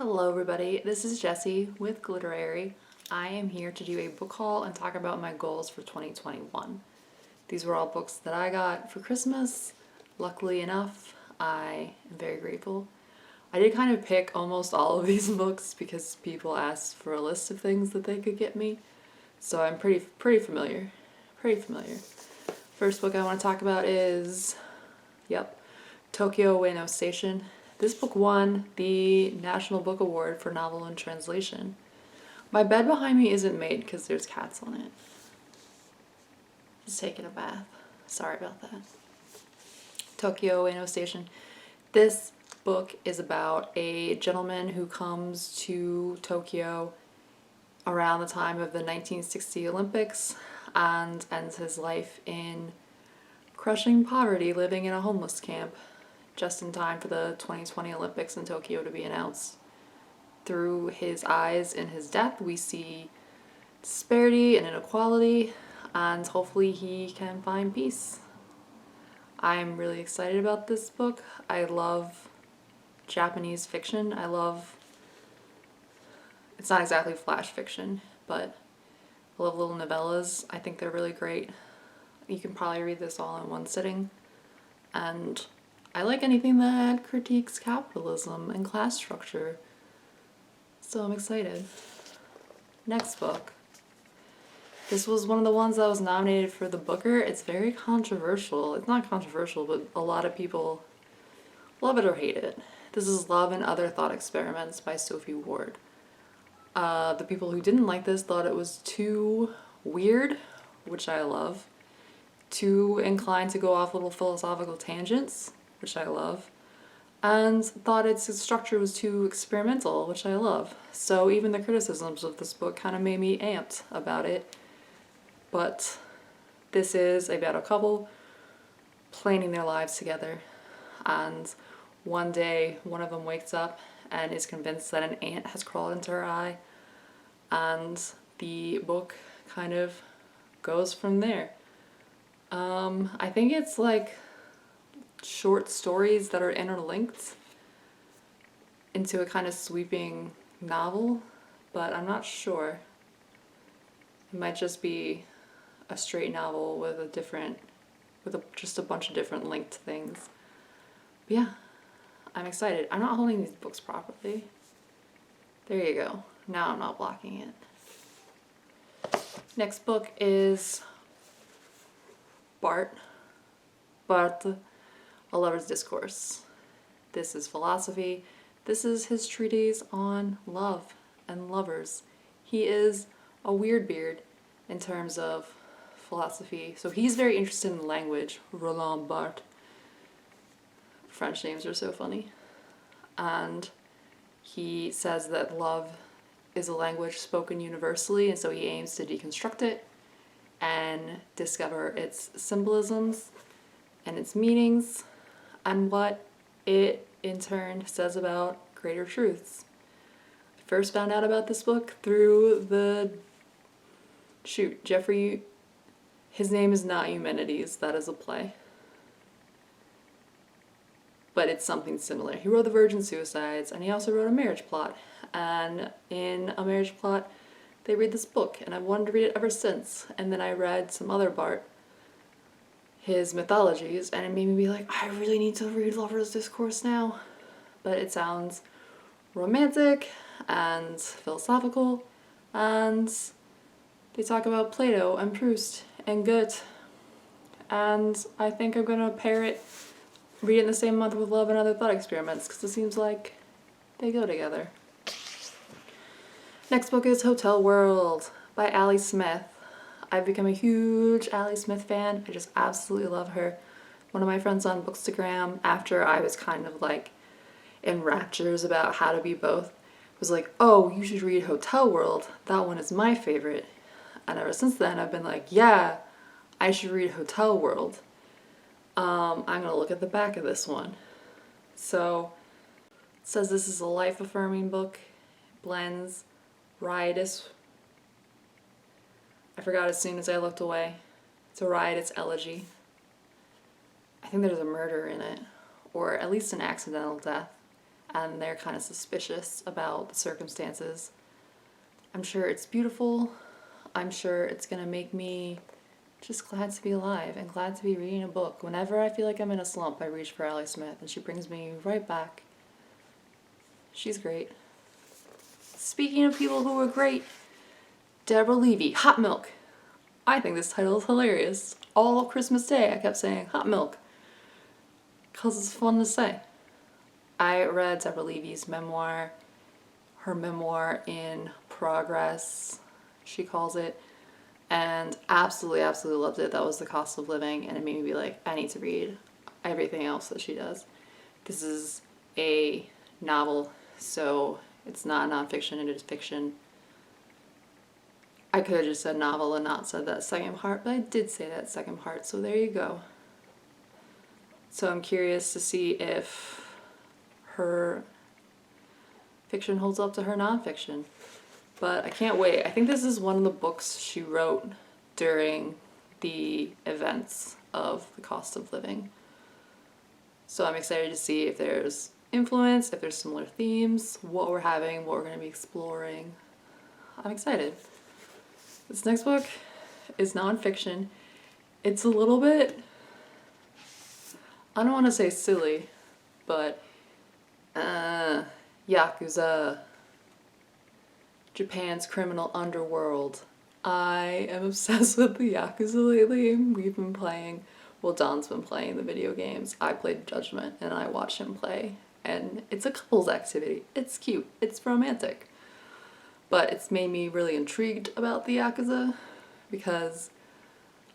Hello everybody, this is Jessie with Glitterary. I am here to do a book haul and talk about my goals for 2021. These were all books that I got for Christmas. Luckily enough, I am very grateful. I did kind of pick almost all of these books because people asked for a list of things that they could get me. So I'm pretty familiar. First book I want to talk about is, Tokyo Ueno Station. This book won the National Book Award for Novel and Translation. My bed behind me isn't made because there's cats on it. Just taking a bath. Sorry about that. Tokyo Ueno Station. This book is about a gentleman who comes to Tokyo around the time of the 1960 Olympics and ends his life in crushing poverty, living in a homeless camp, just in time for the 2020 Olympics in Tokyo to be announced. Through his eyes in his death, we see disparity and inequality, and hopefully he can find peace. I'm really excited about this book. I love Japanese fiction. It's not exactly flash fiction, but I love little novellas. I think they're really great. You can probably read this all in one sitting, and I like anything that critiques capitalism and class structure, so I'm excited. Next book. This was one of the ones that was nominated for the Booker. It's very controversial. It's not controversial, but a lot of people love it or hate it. This is Love and Other Thought Experiments by Sophie Ward. The people who didn't like this thought it was too weird, which I love, too inclined to go off little philosophical tangents, which I love, and thought its structure was too experimental, which I love. So even the criticisms of this book kind of made me amped about it. But this is about a couple planning their lives together, and one day one of them wakes up and is convinced that an ant has crawled into her eye, and the book kind of goes from there. I think it's like short stories that are interlinked into a kind of sweeping novel, but I'm not sure. It might just be a straight novel with just a bunch of different linked things. But yeah, I'm excited. I'm not holding these books properly. There you go. Now I'm not blocking it. Next book is Bart, A Lover's Discourse. This is philosophy. This is his treatise on love and lovers. He is a weird beard in terms of philosophy. So he's very interested in language. Roland Barthes. French names are so funny. And he says that love is a language spoken universally, and so he aims to deconstruct it and discover its symbolisms and its meanings and what it in turn says about greater truths. I first found out about this book through Jeffrey, his name is not Eumenides, that is a play. But it's something similar. He wrote The Virgin Suicides, and he also wrote A Marriage Plot. And in A Marriage Plot, they read this book, and I've wanted to read it ever since. And then I read some other Bart, his mythologies, and it made me be like, I really need to read Lover's Discourse now. But it sounds romantic and philosophical, and they talk about Plato and Proust and Goethe, and I think I'm gonna read it in the same month with Love and Other Thought Experiments, because it seems like they go together. Next book is Hotel World by Ali Smith. I've become a huge Ali Smith fan. I just absolutely love her. One of my friends on Bookstagram, after I was kind of like in raptures about how to be both, was like, oh, you should read Hotel World. That one is my favorite. And ever since then, I've been like, yeah, I should read Hotel World. I'm gonna look at the back of this one. So, it says this is a life-affirming book. It blends riotous. I forgot as soon as I looked away. It's a riotous elegy. I think there's a murder in it, or at least an accidental death. and they're kind of suspicious about the circumstances. I'm sure it's beautiful. I'm sure it's gonna make me just glad to be alive and glad to be reading a book. Whenever I feel like I'm in a slump, I reach for Allie Smith and she brings me right back. She's great. Speaking of people who are great, Deborah Levy, Hot Milk. I think this title is hilarious. All Christmas Day I kept saying Hot Milk because it's fun to say. I read Deborah Levy's memoir, her memoir in progress, she calls it, and absolutely loved it. That was The Cost of Living, and it made me be like, I need to read everything else that she does. This is a novel, so it's not nonfiction, it is fiction. I could have just said novel and not said that second part, but I did say that second part, so there you go. So I'm curious to see if her fiction holds up to her nonfiction. But I can't wait. I think this is one of the books she wrote during the events of The Cost of Living. So I'm excited to see if there's influence, if there's similar themes, what we're having, what we're going to be exploring. I'm excited. This next book is nonfiction. It's a little bit, I don't want to say silly, but Yakuza, Japan's criminal underworld. I am obsessed with the Yakuza lately. We've been playing, well, Don's been playing the video games. I played Judgment and I watched him play. And it's a couples activity. It's cute. It's romantic. But it's made me really intrigued about the Yakuza because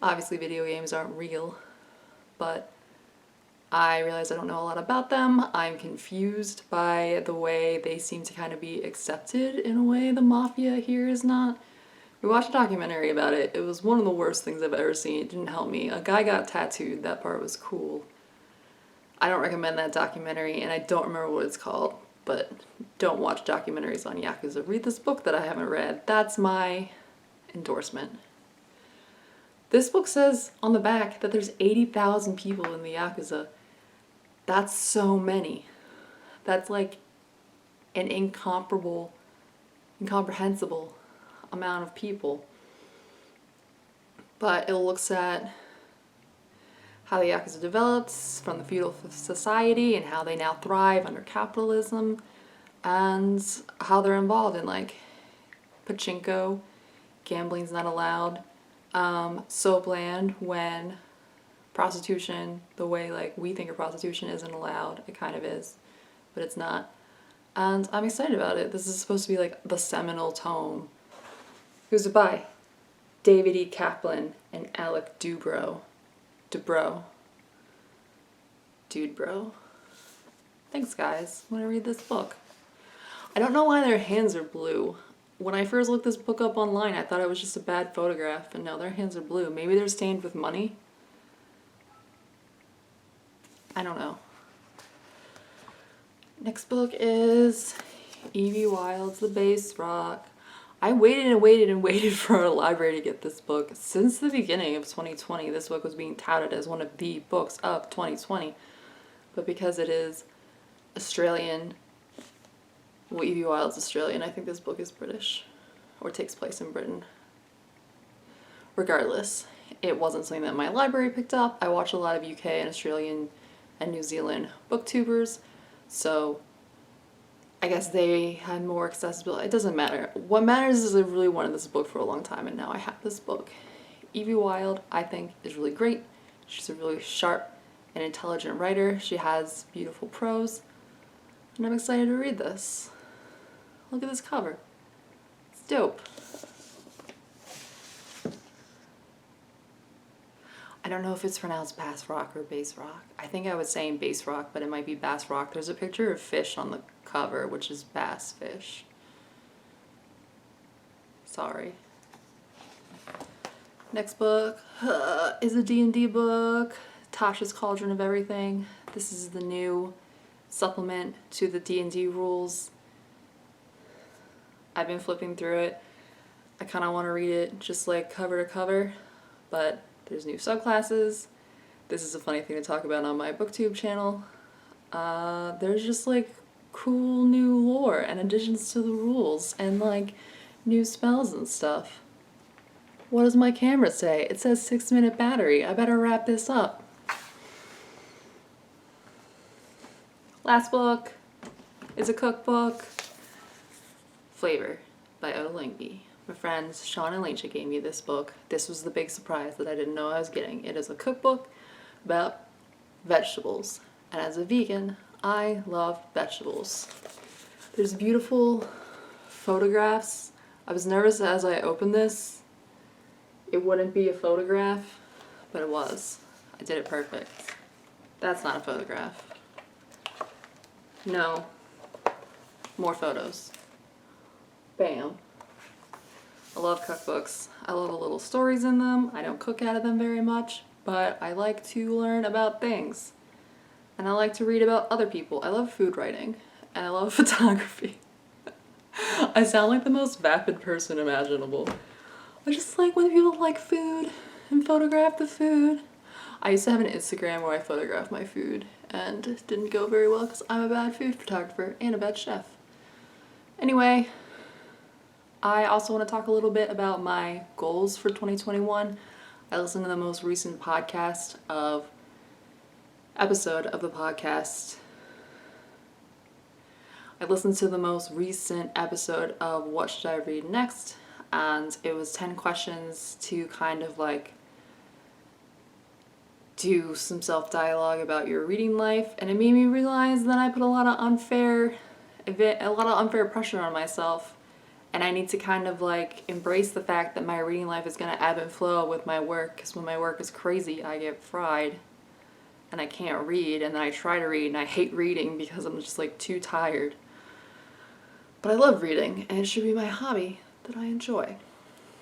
obviously video games aren't real, but I realize I don't know a lot about them. I'm confused by the way they seem to kind of be accepted in a way the mafia here is not. We watched a documentary about it. It was one of the worst things I've ever seen. It didn't help me. A guy got tattooed. That part was cool. I don't recommend that documentary, and I don't remember what it's called, but don't watch documentaries on Yakuza. Read this book that I haven't read. That's my endorsement. This book says on the back that there's 80,000 people in the Yakuza. That's so many. That's like an incomprehensible amount of people. But it looks at how the Yakuza develops from the feudal society and how they now thrive under capitalism and how they're involved in like pachinko, gambling's not allowed, soapland when prostitution, the way like we think of prostitution isn't allowed, it kind of is, but it's not. And I'm excited about it. This is supposed to be like the seminal tome. Who's it by? David E. Kaplan and Alec Dubrow. Dudebro. Thanks guys, I'm gonna read this book. I don't know why their hands are blue. When I first looked this book up online, I thought it was just a bad photograph, and now their hands are blue. Maybe they're stained with money? I don't know. Next book is Evie Wyld's The Base Rock. I waited and waited and waited for a library to get this book. Since the beginning of 2020, this book was being touted as one of the books of 2020. But because it is Australian, well, Evie Wyld's Australian, I think this book is British, or takes place in Britain. Regardless, it wasn't something that my library picked up. I watch a lot of UK and Australian and New Zealand booktubers, so I guess they had more accessibility. It doesn't matter. What matters is I really wanted this book for a long time, and now I have this book. Evie Wyld, I think, is really great. She's a really sharp and intelligent writer. She has beautiful prose, and I'm excited to read this. Look at this cover. It's dope. I don't know if it's pronounced Bass Rock or Base Rock. I think I was saying Base Rock, but it might be Bass Rock. There's a picture of fish on the cover, which is bass fish. Sorry. Next book is a D&D book, Tashas Cauldron of Everything. This is the new supplement to the D&D rules. I've been flipping through it. I kind of want to read it just like cover to cover, but there's new subclasses. This is a funny thing to talk about on my booktube channel. There's just like cool new lore and additions to the rules and like new spells and stuff. What does my camera say? It says 6-minute battery. I better wrap this up. Last book is a cookbook. Flavor by Oda Lingby. My friends Sean and Lancia gave me this book. This was the big surprise that I didn't know I was getting. It is a cookbook about vegetables. And as a vegan, I love vegetables. There's beautiful photographs. I was nervous as I opened this. It wouldn't be a photograph, but it was. I did it perfect. That's not a photograph. No. More photos. Bam. I love cookbooks. I love the little stories in them. I don't cook out of them very much, but I like to learn about things. And I like to read about other people. I love food writing, and I love photography. I sound like the most vapid person imaginable. I just like when people like food and photograph the food. I used to have an Instagram where I photographed my food, and it didn't go very well because I'm a bad food photographer and a bad chef. Anyway, I also want to talk a little bit about my goals for 2021. I listened to the most recent episode of the podcast. I listened to the most recent episode of What Should I Read Next? And it was 10 questions to kind of like do some self-dialogue about your reading life, and it made me realize that I put a lot of unfair pressure on myself, and I need to kind of like embrace the fact that my reading life is going to ebb and flow with my work, because when my work is crazy, I get fried and I can't read, and then I try to read and I hate reading because I'm just like too tired. But I love reading, and it should be my hobby that I enjoy.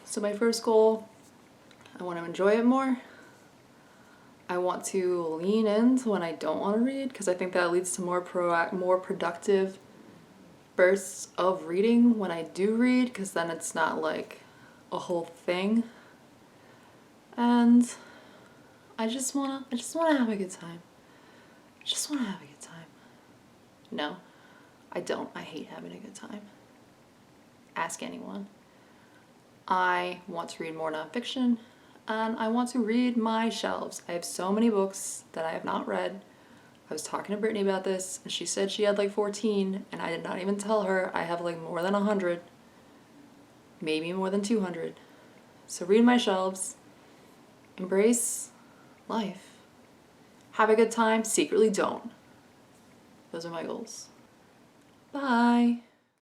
So my first goal, I want to enjoy it more. I want to lean into when I don't want to read, because I think that leads to more productive bursts of reading when I do read, because then it's not like a whole thing. And I just wanna have a good time. I just wanna have a good time. No, I don't. I hate having a good time. Ask anyone. I want to read more nonfiction, and I want to read my shelves. I have so many books that I have not read. I was talking to Brittany about this, and she said she had like 14, and I did not even tell her I have like more than 100, maybe more than 200. So read my shelves, embrace life, have a good time, secretly don't. Those are my goals. Bye.